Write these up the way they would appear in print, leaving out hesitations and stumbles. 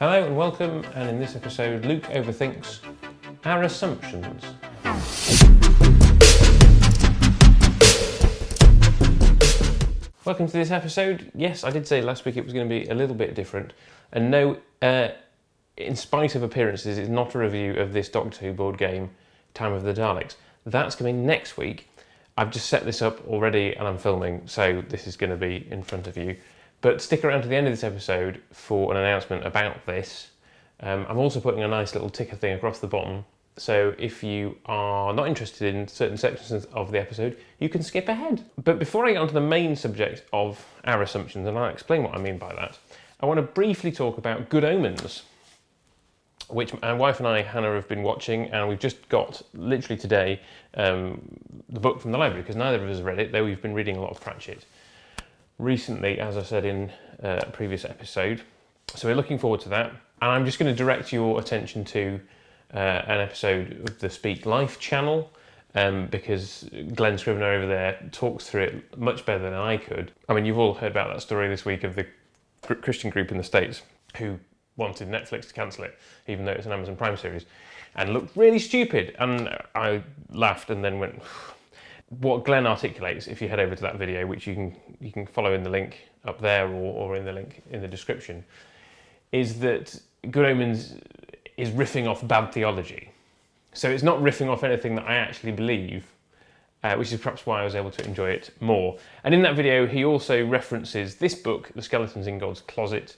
Hello and welcome, and in this episode, Luke overthinks our assumptions. Welcome to this episode. Yes, I did say last week it was going to be a little bit different, and no, in spite of appearances, it's not a review of this Doctor Who board game, Time of the Daleks. That's coming next week. I've just set this up already and I'm filming, so this is going to be in front of you. But stick around to the end of this episode for an announcement about this. I'm also putting a nice little ticker thing across the bottom, so if you are not interested in certain sections of the episode, you can skip ahead. But before I get onto the main subject of our assumptions, and I'll explain what I mean by that, I want to briefly talk about Good Omens, which my wife and I, Hannah, have been watching, and we've just got, literally today, the book from the library, because neither of us have read it, though we've been reading a lot of Pratchett recently, as I said in a previous episode. So we're looking forward to that. And I'm just going to direct your attention to an episode of the Speak Life channel, because Glenn Scrivener over there talks through it much better than I could. I mean, you've all heard about that story this week of the Christian group in the States who wanted Netflix to cancel it, even though it's an Amazon Prime series, and looked really stupid. And I laughed and then went... What Glenn articulates, if you head over to that video, which you can follow in the link up there or in the link in the description, is that Good Omens is riffing off bad theology. So it's not riffing off anything that I actually believe, which is perhaps why I was able to enjoy it more. And in that video, he also references this book, The Skeletons in God's Closet,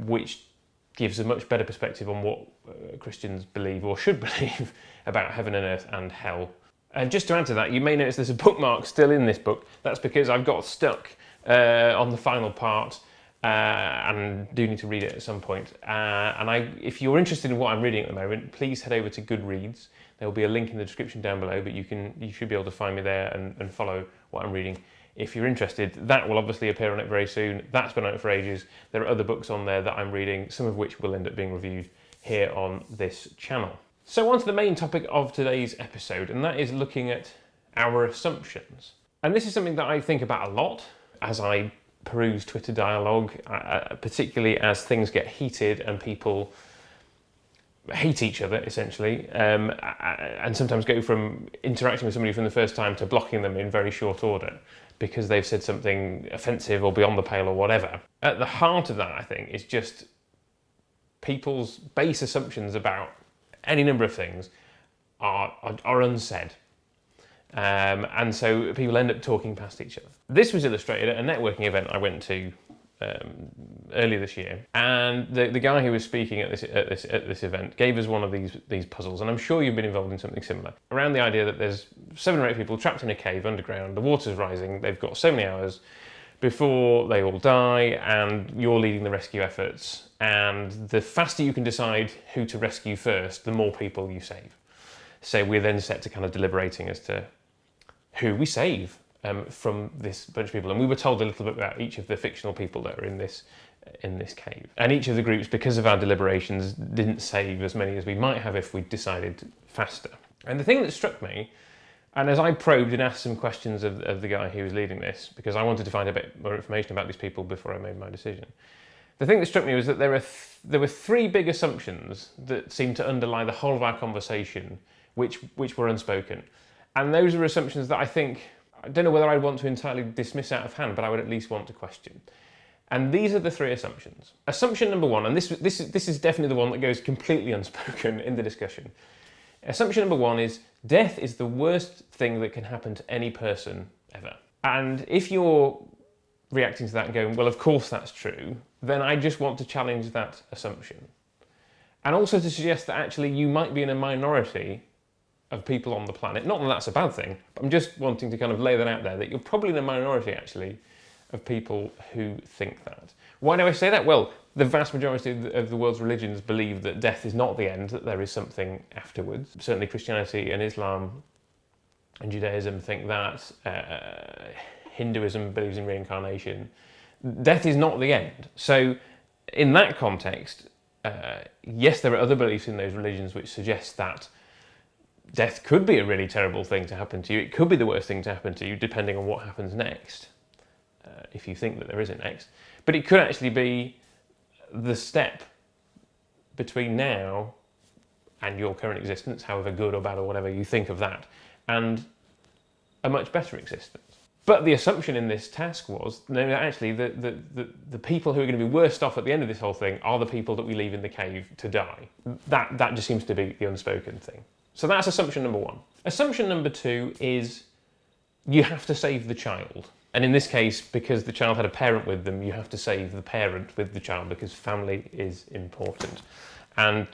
which gives a much better perspective on what Christians believe or should believe about heaven and earth and hell. And just to add to that, you may notice there's a bookmark still in this book. That's because I've got stuck on the final part and do need to read it at some point. If you're interested in what I'm reading at the moment, please head over to Goodreads. There will be a link in the description down below, but you should be able to find me there and follow what I'm reading. If you're interested, that will obviously appear on it very soon. That's been out for ages. There are other books on there that I'm reading, some of which will end up being reviewed here on this channel. So on to the main topic of today's episode, and that is looking at our assumptions. And this is something that I think about a lot as I peruse Twitter dialogue, particularly as things get heated and people hate each other, essentially, and sometimes go from interacting with somebody from the first time to blocking them in very short order because they've said something offensive or beyond the pale or whatever. At the heart of that, I think, is just people's base assumptions about any number of things are unsaid. And so people end up talking past each other. This was illustrated at a networking event I went to earlier this year, and the guy who was speaking at this event gave us one of these puzzles, and I'm sure you've been involved in something similar, around the idea that there's 7 or 8 people trapped in a cave underground, the water's rising, they've got so many hours before they all die, and you're leading the rescue efforts, and the faster you can decide who to rescue first, the more people you save. So we're then set to kind of deliberating as to who we save from this bunch of people. And we were told a little bit about each of the fictional people that are in this cave. And each of the groups, because of our deliberations, didn't save as many as we might have if we'd decided faster. And the thing that struck me, and as I probed and asked some questions of the guy who was leading this, because I wanted to find a bit more information about these people before I made my decision, the thing that struck me was that there were 3 big assumptions that seemed to underlie the whole of our conversation, which were unspoken. And those are assumptions that I don't know whether I'd want to entirely dismiss out of hand, but I would at least want to question. And these are the 3 assumptions. Assumption number 1, and this is definitely the one that goes completely unspoken in the discussion. Assumption number 1 is death is the worst thing that can happen to any person ever. And if you're reacting to that and going, well, of course that's true, then I just want to challenge that assumption. And also to suggest that actually you might be in a minority of people on the planet. Not that that's a bad thing, but I'm just wanting to kind of lay that out there, that you're probably in a minority actually of people who think that. Why do I say that? Well, the vast majority of the world's religions believe that death is not the end, that there is something afterwards. Certainly Christianity and Islam and Judaism think that. Hinduism believes in reincarnation. Death is not the end. So in that context, yes, there are other beliefs in those religions which suggest that death could be a really terrible thing to happen to you. It could be the worst thing to happen to you, depending on what happens next, if you think that there isn't next. But it could actually be the step between now and your current existence, however good or bad or whatever you think of that, and a much better existence. But the assumption in this task was, no, actually, the people who are going to be worst off at the end of this whole thing are the people that we leave in the cave to die. That just seems to be the unspoken thing. So that's assumption number one. Assumption number two is you have to save the child. And in this case, because the child had a parent with them, you have to save the parent with the child because family is important. And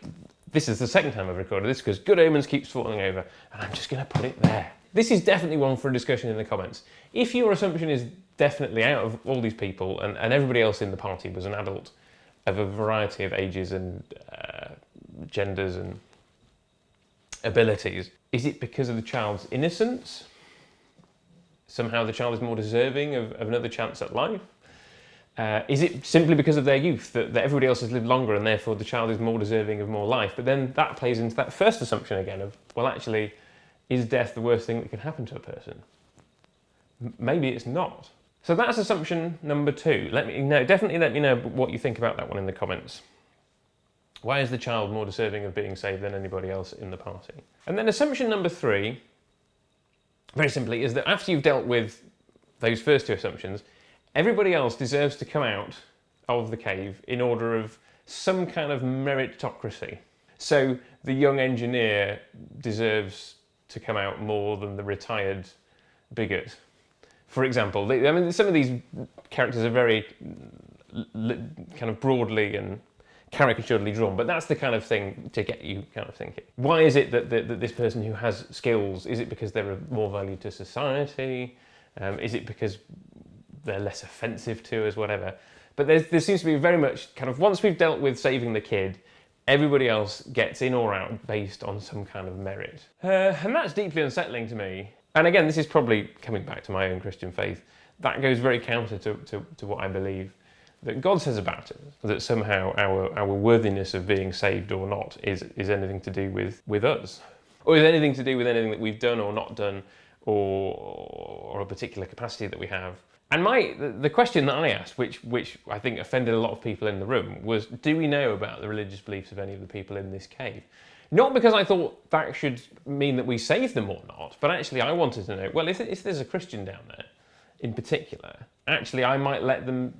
this is the second time I've recorded this because Good Omens keeps falling over, and I'm just going to put it there. This is definitely one for a discussion in the comments. If your assumption is definitely out of all these people and everybody else in the party was an adult of a variety of ages and genders and abilities, is it because of the child's innocence? Somehow the child is more deserving of another chance at life? Is it simply because of their youth, that everybody else has lived longer and therefore the child is more deserving of more life? But then that plays into that first assumption again of, well, actually, is death the worst thing that can happen to a person? Maybe it's not. So that's assumption number two. Definitely let me know what you think about that one in the comments. Why is the child more deserving of being saved than anybody else in the party? And then assumption number three, very simply, is that after you've dealt with those first two assumptions, everybody else deserves to come out of the cave in order of some kind of meritocracy. So the young engineer deserves to come out more than the retired bigot. For example, some of these characters are very kind of broadly and caricaturedly drawn, but that's the kind of thing to get you kind of thinking. Why is it that this person who has skills, is it because they're of more value to society? Is it because they're less offensive to us, whatever? But there seems to be very much kind of, once we've dealt with saving the kid, everybody else gets in or out based on some kind of merit. And that's deeply unsettling to me. And again, this is probably coming back to my own Christian faith. That goes very counter to what I believe that God says about it, that somehow our worthiness of being saved or not is anything to do with us, or is anything to do with anything that we've done or not done, or a particular capacity that we have. And the question that I asked, which I think offended a lot of people in the room, was, do we know about the religious beliefs of any of the people in this cave? Not because I thought that should mean that we save them or not, but actually I wanted to know, well, if there's a Christian down there in particular, actually I might let them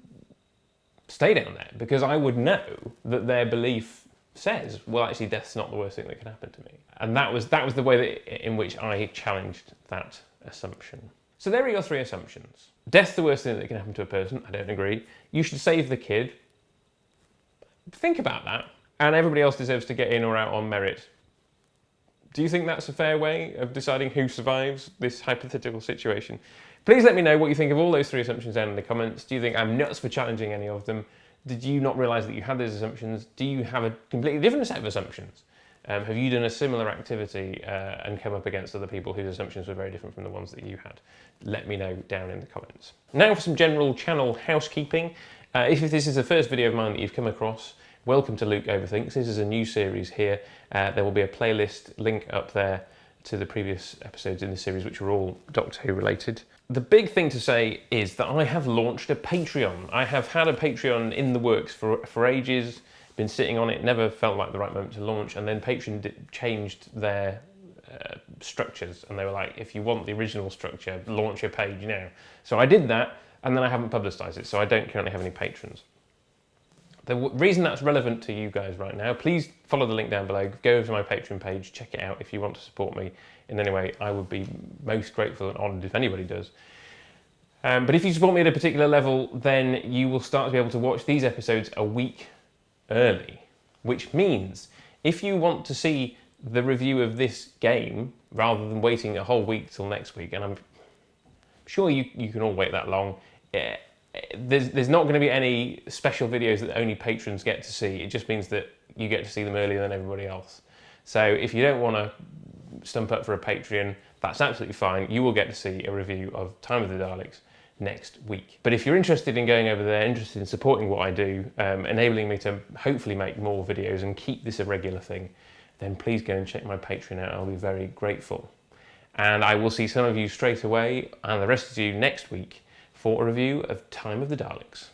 stay down there because I would know that their belief says, well, actually death's not the worst thing that can happen to me. And that was the way in which I challenged that assumption. So there are your three assumptions. Death's the worst thing that can happen to a person. I don't agree. You should save the kid. Think about that. And everybody else deserves to get in or out on merit. Do you think that's a fair way of deciding who survives this hypothetical situation? Please let me know what you think of all those three assumptions down in the comments. Do you think I'm nuts for challenging any of them? Did you not realise that you had those assumptions? Do you have a completely different set of assumptions? Have you done a similar activity and come up against other people whose assumptions were very different from the ones that you had? Let me know down in the comments. Now for some general channel housekeeping. If this is the first video of mine that you've come across, welcome to Luke Overthinks. This is a new series here. There will be a playlist link up there to the previous episodes in the series, which are all Doctor Who related. The big thing to say is that I have launched a Patreon. I have had a Patreon in the works for ages, been sitting on it, never felt like the right moment to launch, and then Patreon changed their structures, and they were like, if you want the original structure, launch your page now. So I did that, and then I haven't publicised it, so I don't currently have any patrons. The reason that's relevant to you guys right now, please follow the link down below, go over to my Patreon page, check it out if you want to support me in any way. I would be most grateful and honoured if anybody does. But if you support me at a particular level, then you will start to be able to watch these episodes a week early, which means if you want to see the review of this game, rather than waiting a whole week till next week, and I'm sure you can all wait that long, there's not going to be any special videos that only patrons get to see. It just means that you get to see them earlier than everybody else. So if you don't want to stump up for a Patreon, that's absolutely fine. You will get to see a review of Time of the Daleks next week. But if you're interested in going over there, interested in supporting what I do, enabling me to hopefully make more videos and keep this a regular thing, then please go and check my Patreon out. I'll be very grateful. And I will see some of you straight away and the rest of you next week for a review of Time of the Daleks.